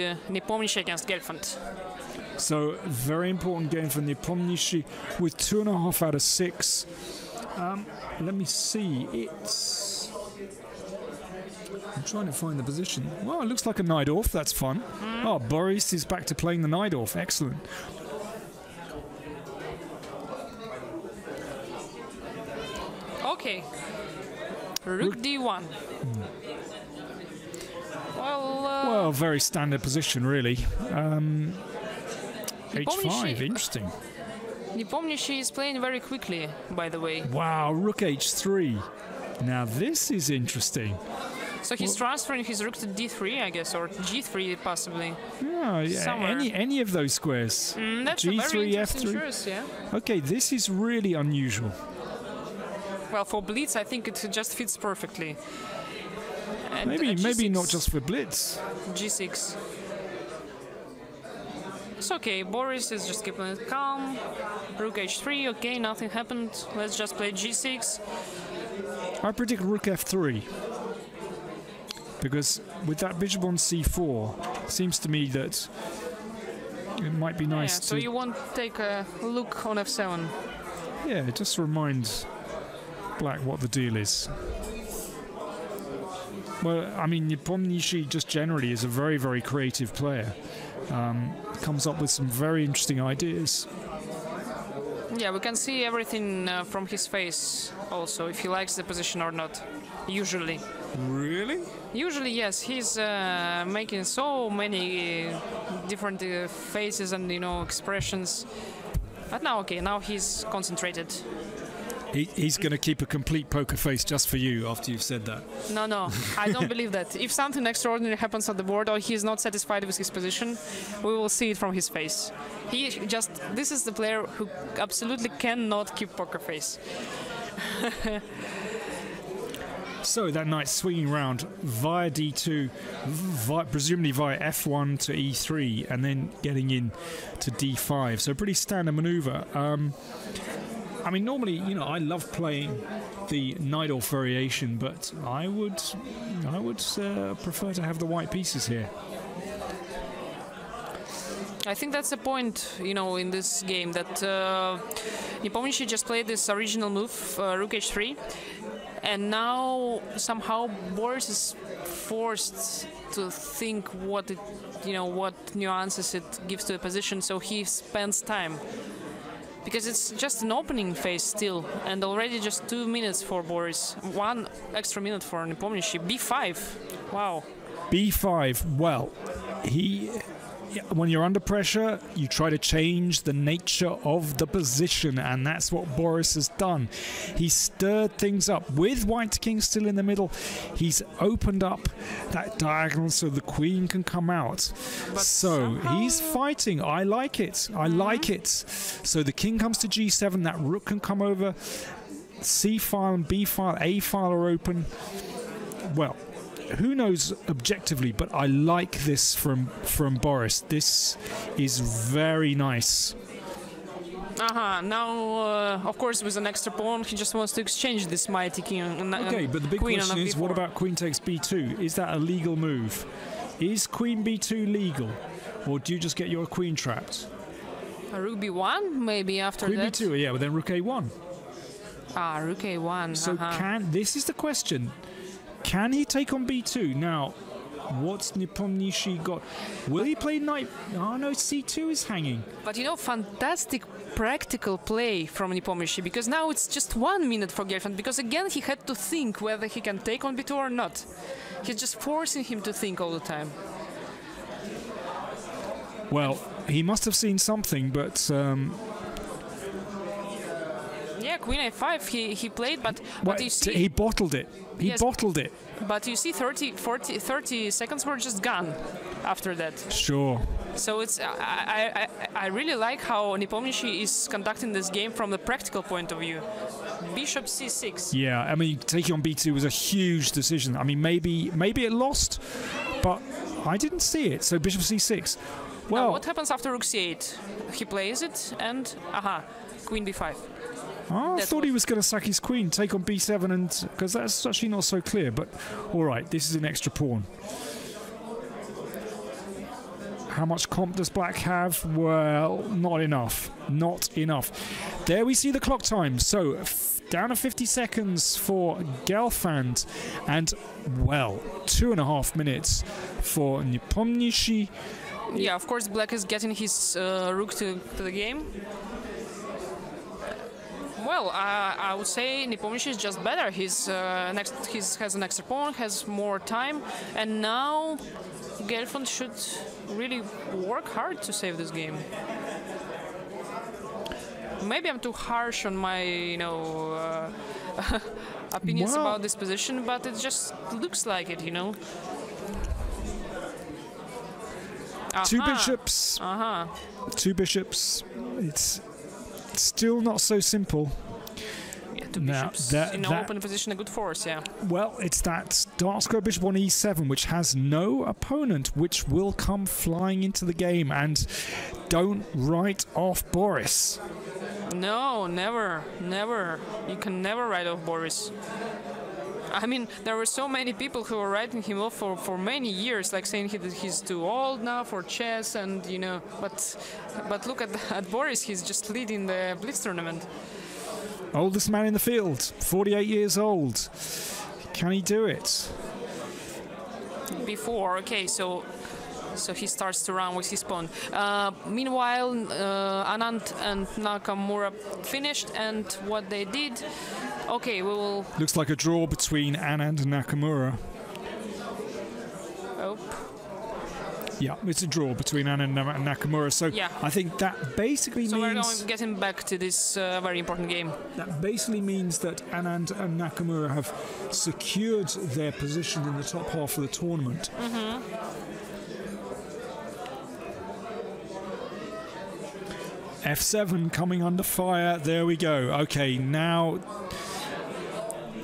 Nepomniachtchi against Gelfand. So, very important game for Nepomniachtchi with 2.5 out of 6. Let me see. I'm trying to find the position. Well, it looks like a Najdorf. That's fun. Oh, Boris is back to playing the Najdorf. Excellent. Okay. Rook D1. Well, very standard position, really. H5, interesting. Nepomniachtchi is playing very quickly, by the way. Wow, Rook H3. Now this is interesting. So he's transferring his rook to D3, I guess, or G3 possibly. Yeah, any of those squares. That's G3, a very interesting F3. choice, yeah. Okay, this is really unusual. Well, for Blitz, I think it just fits perfectly. And maybe not just for Blitz. G6. It's okay, Boris is just keeping it calm. Rook H3, okay, nothing happened. Let's just play G6. I predict Rook F3. Because with that bishop on C4, seems to me that it might be nice to... So you won't take a look on F7. Yeah, it just reminds Black what the deal is. Well, I mean, Nepomniachtchi just generally is a very, very creative player. Comes up with some very interesting ideas. Yeah, we can see everything from his face also, if he likes the position or not, usually. Really? Usually, yes. He's making so many different faces and, expressions. But now, okay, now he's concentrated. He's going to keep a complete poker face just for you after you've said that. No, I don't believe that. If something extraordinary happens on the board or he's not satisfied with his position, we will see it from his face. This is the player who absolutely cannot keep poker face. So that knight swinging round via D2, presumably via F1 to E3, and then getting in to D5. So pretty standard maneuver. I mean, normally, I love playing the Najdorf variation, but I would prefer to have the white pieces here. I think that's the point, in this game, that Nepomniachtchi just played this original move, Rook H3, and now somehow Boris is forced to think what nuances it gives to the position, so he spends time. Because it's just an opening phase still, and already just 2 minutes for Boris. 1 extra minute for Nepomniachtchi. B5. Wow. B5. Well, when you're under pressure, you try to change the nature of the position, and that's what Boris has done. He stirred things up. With white king still in the middle, he's opened up that diagonal so the queen can come out. So he's fighting. I like it. I like it. So the king comes to G7, that rook can come over. C file and B file, A file are open. Well, who knows objectively, but I like this from Boris. This is very nice. Now, of course, with an extra pawn, he just wants to exchange this mighty king. Okay, but the big question is, what about queen takes B2? Is that a legal move? Is queen B2 legal? Or do you just get your queen trapped? Rook B1, maybe after queen that? Queen B2, yeah, but then rook A1. Rook A1. So this is the question. Can he take on B2? Now, what's Nepomniachtchi got? Will he play knight? Oh no, C2 is hanging. But fantastic practical play from Nepomniachtchi, because now it's just 1 minute for Gelfand, because again he had to think whether he can take on B2 or not. He's just forcing him to think all the time. Well, he must have seen something, but... Yeah, queen A5 he played, but you see... He bottled it. He bottled it. But you see 30 seconds were just gone after that. Sure. So it's I really like how Nepomniachtchi is conducting this game from the practical point of view. Bishop C6. Yeah, I mean, taking on B2 was a huge decision. I mean, maybe it lost, but I didn't see it. So Bishop C6. Well, now, what happens after Rook C8? He plays it and Queen B5. I thought he was going to sack his queen, take on B7, and because that's actually not so clear. But all right, this is an extra pawn. How much comp does black have? Well, not enough. Not enough. There we see the clock time. So down to 50 seconds for Gelfand, and, well, 2.5 minutes for Nepomniachtchi. Yeah, of course, black is getting his rook to the game. Well, I would say Nepomniachtchi is just better. He has an extra pawn, has more time, and now Gelfand should really work hard to save this game. Maybe I'm too harsh on my, opinions about this position, but it just looks like it, Two bishops. Two bishops. It's still not so simple. Yeah, two bishops in open position, a good force, yeah. Well, it's that dark square bishop on e7, which has no opponent, which will come flying into the game. And don't write off Boris. No, never, never. You can never write off Boris. I mean, there were so many people who were writing him off for many years, like saying he's too old now for chess, and but look at Boris. He's just leading the Blitz tournament. Oldest man in the field, 48 years old. Can he do it? Before, okay, so he starts to run with his pawn. Meanwhile, Anand and Nakamura finished, and what they did. Okay, we will. Looks like a draw between Anand and Nakamura. Oh. Yeah, it's a draw between Anand and Nakamura. So yeah. I think that basically means. So we're going to get him back to this very important game. That basically means that Anand and Nakamura have secured their position in the top half of the tournament. F7 coming under fire. There we go. Okay, now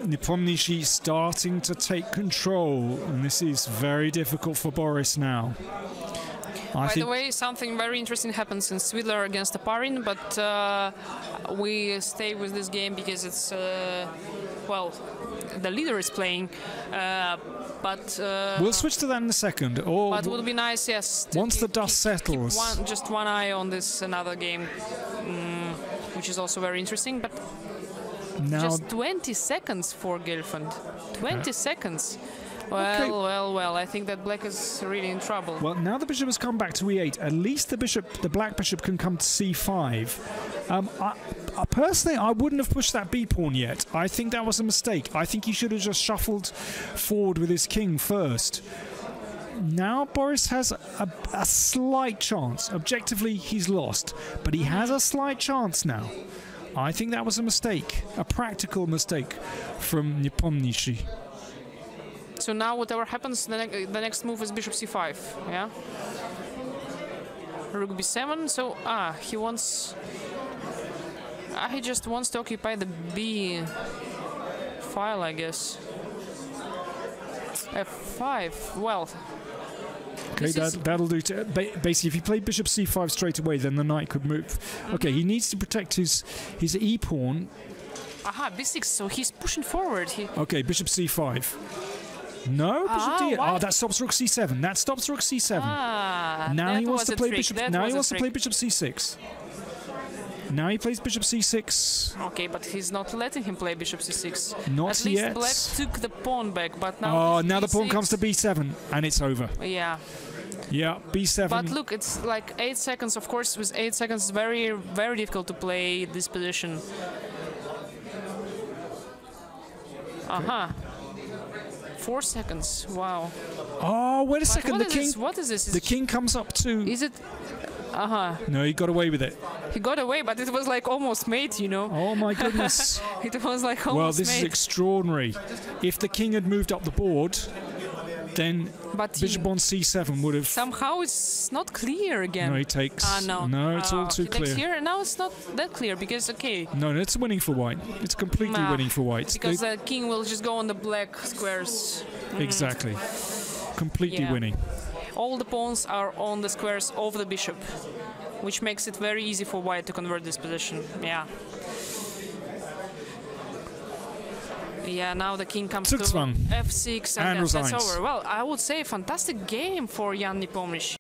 Nepomniachtchi starting to take control, and this is very difficult for Boris now. By the way, something very interesting happens in Swidler against Aparin, but we stay with this game because it's, well, the leader is playing, but... we'll switch to that in a second. Or but it would be nice, yes. Once the dust settles. Just one eye on this another game, which is also very interesting, but now just 20 seconds for Gelfand. 20 seconds. Well, okay. well, I think that black is really in trouble. Well, now the bishop has come back to e8. At least the black bishop can come to c5. Personally, I wouldn't have pushed that b-pawn yet. I think that was a mistake. I think he should have just shuffled forward with his king first. Now Boris has a slight chance. Objectively, he's lost. But he has a slight chance now. I think that was a mistake. A practical mistake from Nepomniachtchi. So now whatever happens, the next move is bishop c5, yeah? Rook b7, so, he wants... he just wants to occupy the b file, I guess. f5, well... Okay, that'll do. Basically, if he played bishop c5 straight away, then the knight could move. Okay, he needs to protect his e-pawn. Aha, b6, so he's pushing forward. Okay, bishop c5. No, bishop d8. That stops rook c7. That stops rook c7. Now he wants to play bishop. Now he wants to play bishop c6. Now he plays bishop c6. Okay, but he's not letting him play bishop c6. Not yet. At least black took the pawn back, but now. Oh, now the pawn comes to b7, and it's over. Yeah. Yeah, b7. But look, it's like 8 seconds. Of course, with 8 seconds, it's very, very difficult to play this position. Aha. 4 seconds. Wow. Oh, wait a second. What is this? The king comes up to. Is it? No, he got away with it. He got away, but it was like almost mate, Oh my goodness. It was like almost mate. Well, this is extraordinary. If the king had moved up the board, then bishop on c7 would have... Somehow it's not clear again. No, he takes... No, it's all too clear. Takes here, and now it's not that clear, because, okay... No, it's winning for white. It's completely winning for white. Because the king will just go on the black squares. Exactly. Completely winning. All the pawns are on the squares of the bishop, which makes it very easy for white to convert this position. Yeah, now the king comes to f6 and that's over. Well, I would say fantastic game for Jan Nepomniachtchi.